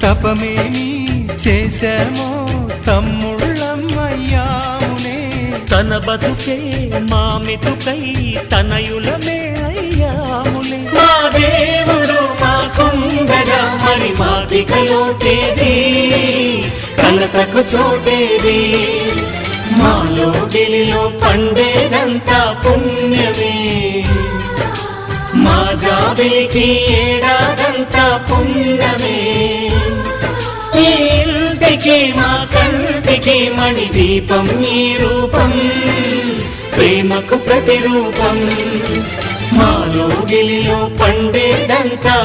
తపమేమి చేశామో తమ్ముళ్ళమ్మయ్యామునే. తన బతుకే మామితుకై తనయులమే అయ్యాములే. మా దేవుడు మాకుండగా మరి మాదిక లోటేది, కలతకు చోటేది. మాలో గిలిలో పండేదంతా పుణ్యమే, మా జాబిలికి ఏడాదంతా పుణ్యమే. ఈ ఇంటికి మా కంటికి మణి దీపం ఈ రూపం, ప్రేమకు ప్రతిరూపం. మాలో గిలిలో పండేదంతా